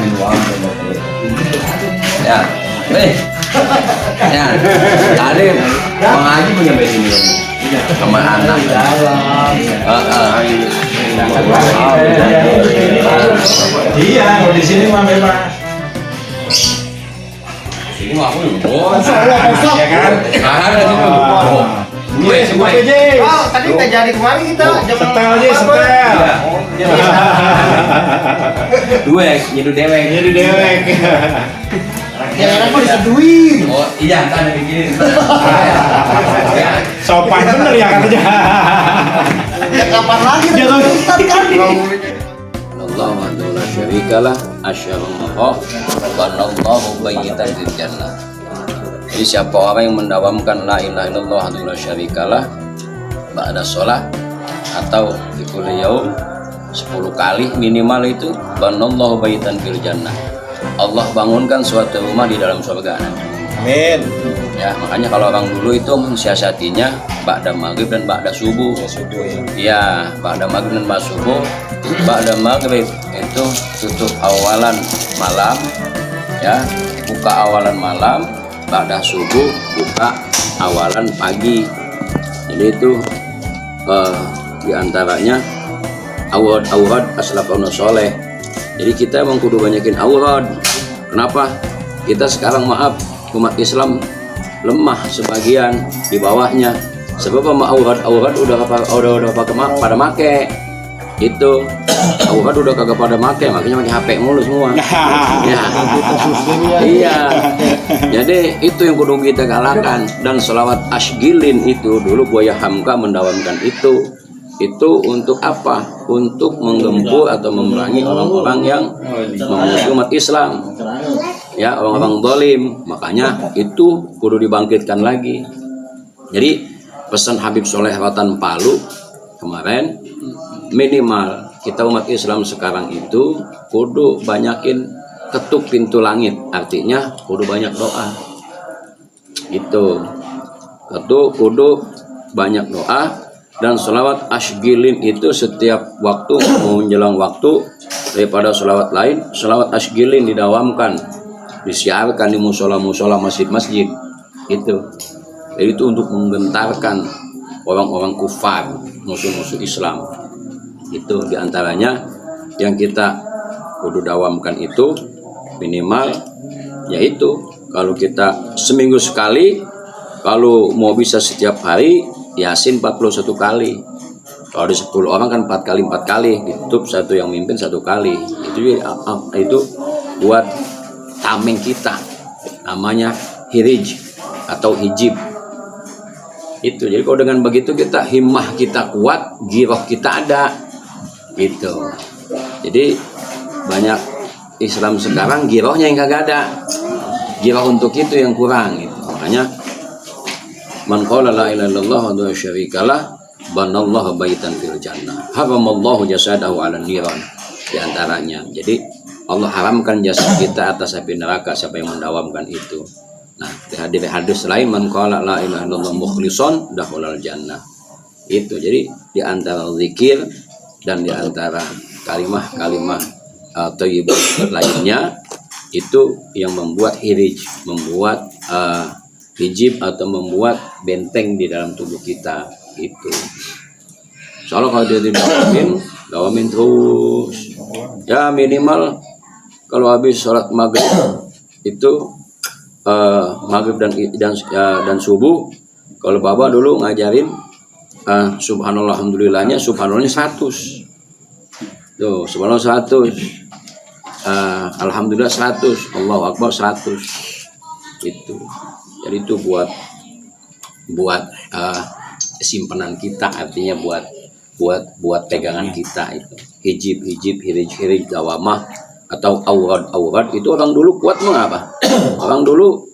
min wa'am. Ya, ya, tadi Bang Haji punya besi ini sama anak. Iya, kalau di sini mah memang. Ini mah aku dulu. Ya kan? Ada sini. Gue semua. Oh, tadi nggak jadi kemarin kita jam Setel aja, setel. Dua, nyedu dewek. Jadi dewek. Ya enak kok diseduhin. Oh iya, kan ada bikinin. Sopan bener ya katanya. Ya kapan lagi? Jangan. Ustaz kan. Allah wa la syarikalah asyhadu wa anallahu bayyitan fil jannah. Jadi siapa orang yang mendawamkan la ilaha illallah wa la syarikalah ba'da sholat atau di kulli yaum 10 kali minimal itu banallahu bayyitan fil jannah. Allah bangunkan suatu rumah di dalam surga. Amin. Ya, makanya kalau orang dulu itu mensiasatinya ba'da maghrib dan ba'da subuh. Iya, ba'da maghrib dan ba'da subuh. Ba'da maghrib itu tutup awalan malam, ya, buka awalan malam. Ba'da subuh buka awalan pagi. Jadi itu diantaranya awrad aslafun soleh. Jadi kita emang kudu banyakin awrad. Kenapa? Kita sekarang maaf umat Islam lemah sebagian di bawahnya. Sebab sama awrad udah pada make. Itu awrad udah kagak pada make, makanya pakai HP mulu semua. Ya. Iya. Jadi itu yang kudu kita galakkan. Dan selawat asgilin itu dulu Buaya Hamka mendawamkan itu. Itu untuk apa? Untuk menggempur atau memerangi orang-orang yang memusuhi umat Islam, ya, orang-orang zalim. Makanya itu kudu dibangkitkan lagi. Jadi pesan Habib Soleh Watan Palu kemarin, minimal kita umat Islam sekarang itu kudu banyakin ketuk pintu langit, artinya kudu banyak doa. Itu ketuk kudu banyak doa. Dan sholawat asgilin itu setiap waktu mau menjelang waktu, daripada sholawat lain, sholawat asgilin didawamkan, disiarkan di musola-musola masjid-masjid itu. Jadi itu untuk menggentarkan orang-orang kufar, musuh-musuh Islam. Itu diantaranya yang kita kudu dawamkan itu minimal, yaitu kalau kita seminggu sekali, kalau mau bisa setiap hari Yasin 41 kali. Kalau ada 10 orang kan 4 kali, ditutup satu yang mimpin 1 kali. Itu buat tameng kita, namanya hirij atau hijib. Itu jadi kalau dengan begitu kita himmah kita kuat, giroh kita ada. Gitu. Jadi banyak Islam sekarang girohnya yang kagak ada. Giroh untuk itu yang kurang gitu. Makanya man qala la ilaha illallah wa la syarikalah banallahu baitan fil jannah haramallahu jasadahu 'alan niran, di antaranya. Jadi Allah haramkan jasad kita atas api neraka siapa yang mendawamkan itu. Nah, di hadis lain man qala la ilaha illallah mukhlishon dakhulal jannah. Itu jadi di antara zikir dan di antara kalimah-kalimah thayyibah lainnya itu yang membuat hirij, membuat hijib atau membuat benteng di dalam tubuh kita itu. Soalnya kalau dia tidak dawamin terus. Ya minimal kalau habis sholat maghrib itu maghrib dan subuh. Kalau Bapak dulu ngajarin subhanallah alhamdulillahnya, subhanallahnya 100. Tuh, subhanallah 100. Alhamdulillah 100, Allahu Akbar 100. Itu. Jadi itu buat simpanan kita, artinya buat pegangan kita itu. Hijib, hirij, dawamah atau awrad itu orang dulu kuat mengapa? Orang dulu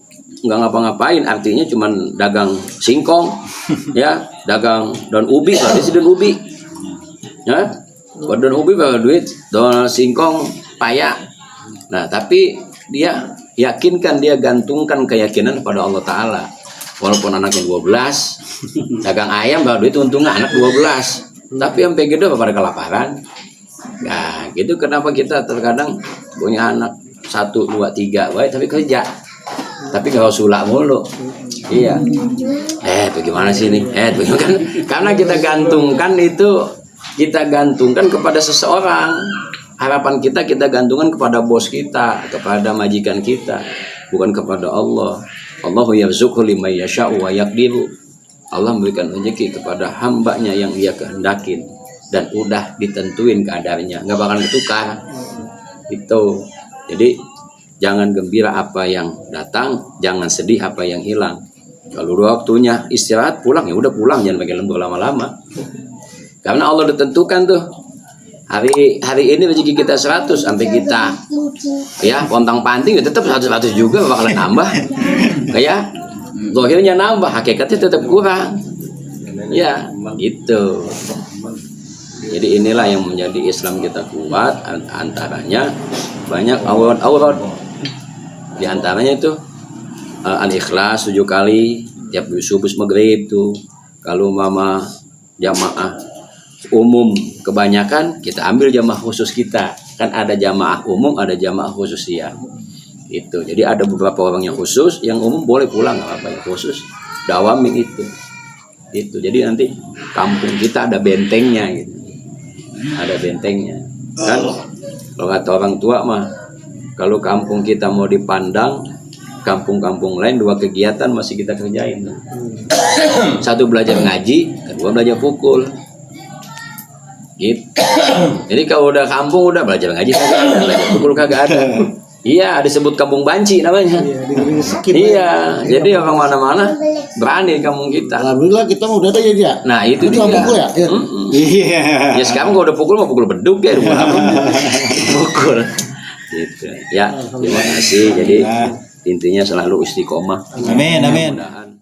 nggak ngapa-ngapain, artinya cuman dagang singkong, ya, dagang daun ubi, berarti daun ubi, ya, daun ubi bawa duit, daun singkong payah. Nah tapi dia yakinkan, dia gantungkan keyakinan pada Allah Ta'ala. Walaupun anaknya 12, dagang ayam baru duit untungnya anak 12, tapi sampai gede pada kelaparan. Nah gitu kenapa kita terkadang punya anak 1, 2, 3 baik tapi kerja. Tapi kalau sulak mulu. Iya. Bagaimana sih ini? Bagaimana? Karena kita gantungkan kepada seseorang. Harapan kita gantungkan kepada bos kita, kepada majikan kita, bukan kepada Allah. Allahu yarzuqhu liman yasha'u wa yaqdiru. Allah memberikan rezeki kepada hambanya yang Ia kehendakin dan udah ditentuin kadarnya, nggak bakal ditukar. Itu. Jadi jangan gembira apa yang datang, jangan sedih apa yang hilang. Kalau udah waktunya istirahat pulang ya udah pulang, jangan pakai lembur lama-lama. Karena Allah udah tentukan tuh. Hari ini rezeki kita 100 sampai kita ya pontang-panting ya tetap 100 juga bakalan nambah. Kayak zahirnya nambah, hakikatnya tetap kurang. Ya, gitu. Jadi inilah yang menjadi Islam kita kuat, antaranya banyak aurat. Di antaranya itu Al-Ikhlas 7 kali tiap subuh maghrib tuh. Kalau mama jamaah umum kebanyakan kita ambil jamaah khusus kita. Kan ada jamaah umum, ada jamaah khusus ya. Itu. Jadi ada beberapa orang yang khusus, yang umum boleh pulang nggak apa yang khusus. Dawami itu. Itu. Jadi nanti kampung kita ada bentengnya gitu. Ada bentengnya. Kan kalau kata orang tua mah kalau kampung kita mau dipandang, kampung-kampung lain 2 kegiatan masih kita kerjain. 1 belajar ngaji, kedua belajar pukul. Gitu. Jadi kalau udah kampung udah belajar ngaji kagak ada, belajar pukul kagak ada. Iya, disebut kampung banci namanya. Iya, jadi orang mana-mana berani kampung kita. Alhamdulillah kita mau udah ada ya. Nah, itu dia. Pukul ya? Iya. Ya sekarang kalau udah pukul mau pukul beduk ya, pukul. Gitu. Ya, terima kasih. Jadi intinya selalu istiqomah. Amin, amin. Mudah-mudahan